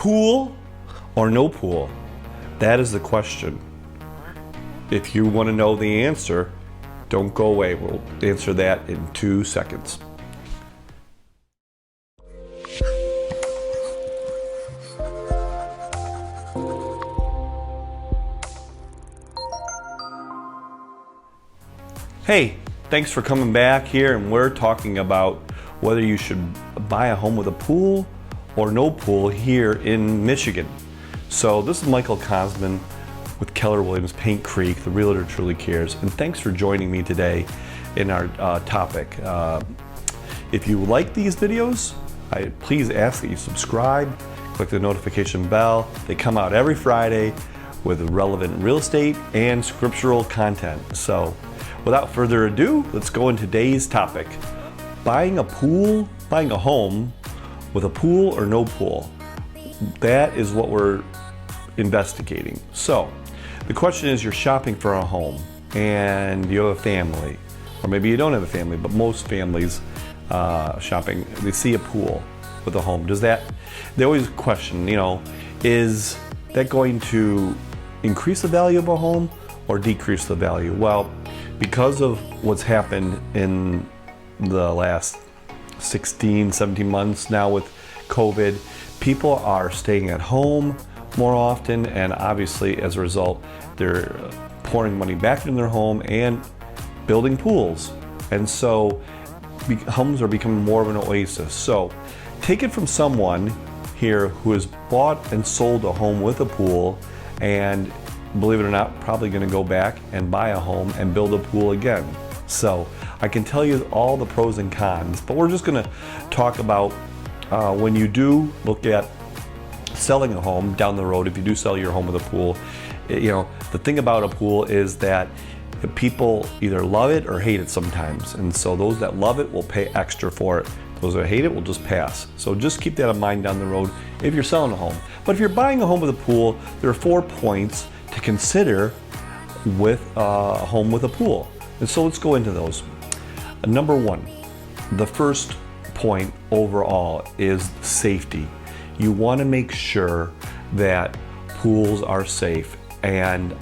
Pool or no pool? That is the question. If you want to know the answer, don't go away. We'll answer that in 2 seconds. Hey, thanks for coming back here, and we're talking about whether you should buy a home with a pool or no pool here in Michigan. So this is Michael Cosman with Keller Williams Paint Creek, the realtor truly cares, and thanks for joining me today in our topic. If you like these videos, I please ask that you subscribe, click the notification bell. They come out every Friday with relevant real estate and scriptural content. So without further ado, let's go into today's topic. Buying a home with a pool or no pool. That is what we're investigating. So the question is, you're shopping for a home and you have a family, or maybe you don't have a family, but most families shopping, they see a pool with a home. They always question, is that going to increase the value of a home or decrease the value? Well, because of what's happened in the last 16, 17 months now with COVID, people are staying at home more often, and obviously as a result, they're pouring money back into their home and building pools. And so homes are becoming more of an oasis. So take it from someone here who has bought and sold a home with a pool, and believe it or not, probably going to go back and buy a home and build a pool again. So I can tell you all the pros and cons, but we're just going to talk about when you do look at selling a home down the road. If you do sell your home with a pool, the thing about a pool is that people either love it or hate it sometimes. And so those that love it will pay extra for it. Those that hate it will just pass. So just keep that in mind down the road if you're selling a home. But if you're buying a home with a pool, there are 4 points to consider with a home with a pool. And so let's go into those. Number 1, the first point overall is safety. You want to make sure that pools are safe, and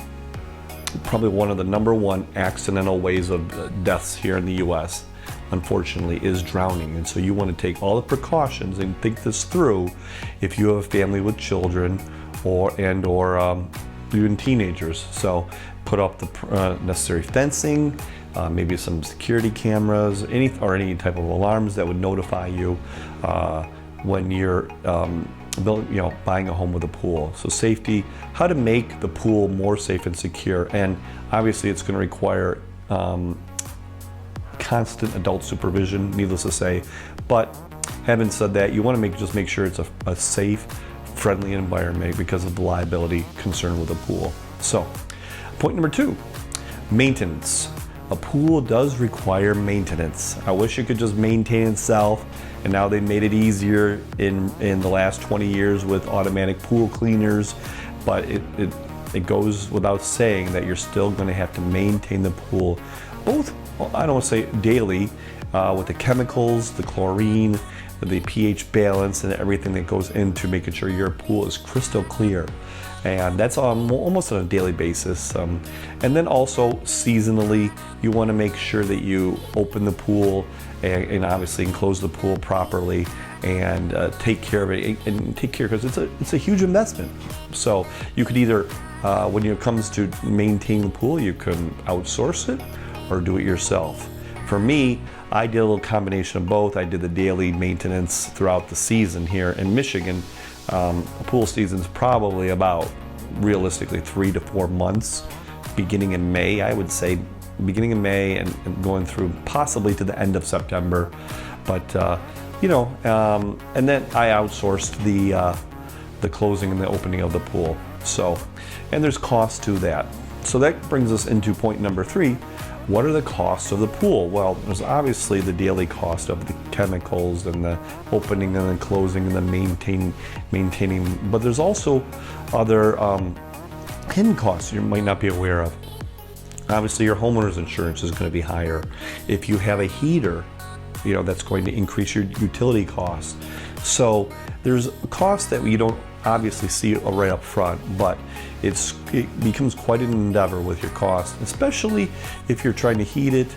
probably one of the number 1 accidental ways of deaths here in the US, unfortunately, is drowning. And so you want to take all the precautions and think this through if you have a family with children or even teenagers. So put up the necessary fencing, maybe some security cameras, any type of alarms that would notify you when you're buying a home with a pool. So safety, how to make the pool more safe and secure, and obviously it's going to require constant adult supervision, needless to say. But having said that, you want to just make sure it's a safe, friendly environment because of the liability concern with a pool. So point number 2, maintenance. A pool does require maintenance. I wish it could just maintain itself, and now they made it easier in the last 20 years with automatic pool cleaners, but it goes without saying that you're still going to have to maintain the pool, both, I don't want to say daily, with the chemicals, the chlorine, the pH balance, and everything that goes into making sure your pool is crystal clear. And that's almost on a daily basis. And then also seasonally, you want to make sure that you open the pool and obviously enclose the pool properly and take care of it, and take care, because it's a huge investment. So you could either, when it comes to maintaining the pool, you can outsource it or do it yourself. For me, I did a little combination of both. I did the daily maintenance throughout the season here in Michigan. The pool season's probably about, realistically, 3 to 4 months, beginning in May. I would say beginning in May and going through possibly to the end of September. But and then I outsourced the closing and the opening of the pool. So, and there's costs to that. So that brings us into point number 3. What are the costs of the pool? Well, there's obviously the daily cost of the chemicals and the opening and the closing and the maintaining, but there's also other hidden costs you might not be aware of. Obviously, your homeowner's insurance is going to be higher. If you have a heater, that's going to increase your utility costs. So there's costs that we don't obviously see it right up front, but it becomes quite an endeavor with your cost, especially if you're trying to heat it,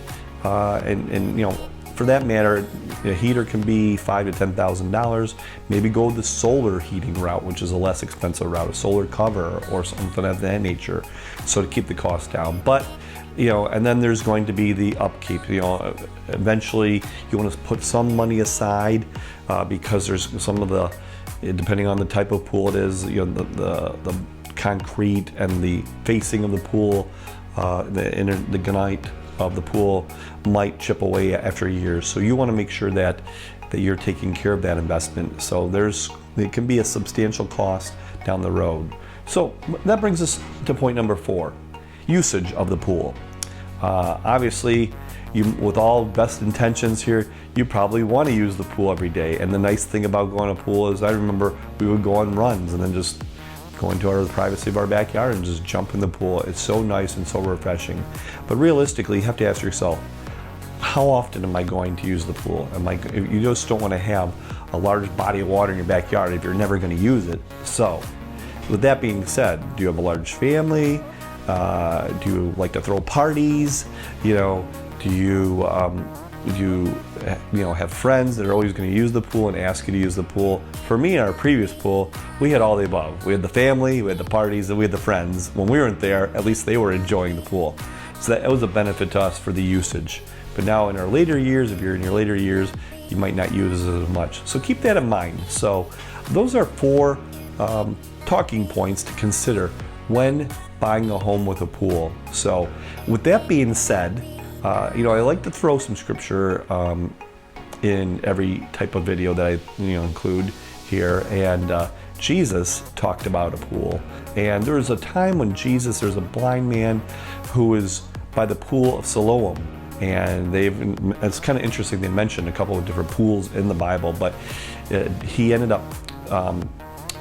and for that matter, a heater can be $5,000 to $10,000. Maybe go the solar heating route, which is a less expensive route, a solar cover or something of that nature, so to keep the cost down. But and then there's going to be the upkeep. Eventually you want to put some money aside because there's some of the, depending on the type of pool it is, the concrete and the facing of the pool, the granite of the pool might chip away after years. So you want to make sure that you're taking care of that investment. So it can be a substantial cost down the road. So that brings us to point number 4, usage of the pool. Obviously, with all best intentions here, you probably want to use the pool every day. And the nice thing about going to a pool is I remember we would go on runs and then just go into the privacy of our backyard and just jump in the pool. It's so nice and so refreshing. But realistically, you have to ask yourself, how often am I going to use the pool? You just don't want to have a large body of water in your backyard if you're never going to use it. So, with that being said, do you have a large family? Do you like to throw parties? Do you have friends that are always going to use the pool and ask you to use the pool? For me, in our previous pool, we had all the above. We had the family, we had the parties, and we had the friends. When we weren't there, at least they were enjoying the pool. So that was a benefit to us for the usage. But now in our later years, if you're in your later years, you might not use it as much. So keep that in mind. So those are 4 talking points to consider when buying a home with a pool. So with that being said, I like to throw some scripture in every type of video that I include here. And Jesus talked about a pool. And there was a time when there's a blind man who is by the pool of Siloam. And it's kind of interesting, they mentioned a couple of different pools in the Bible, but he ended up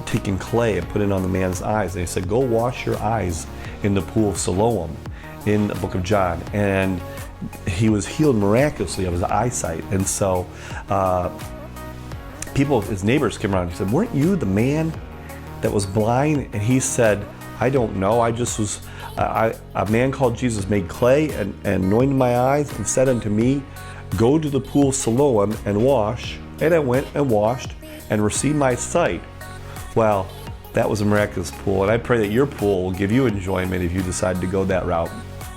taking clay and put it on the man's eyes. And he said, go wash your eyes in the pool of Siloam in the book of John. And he was healed miraculously of his eyesight. And so his neighbors came around and said, weren't you the man that was blind? And he said, I don't know. I just was, a man called Jesus made clay and anointed my eyes and said unto me, go to the pool of Siloam and wash. And I went and washed and received my sight. Well, that was a miraculous pool. And I pray that your pool will give you enjoyment if you decide to go that route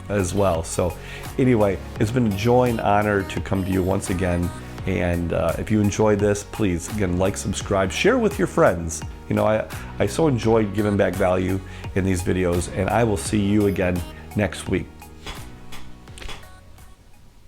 as well. So anyway, it's been a joy and honor to come to you once again. And if you enjoyed this, please, again, like, subscribe, share with your friends. I so enjoyed giving back value in these videos, and I will see you again next week.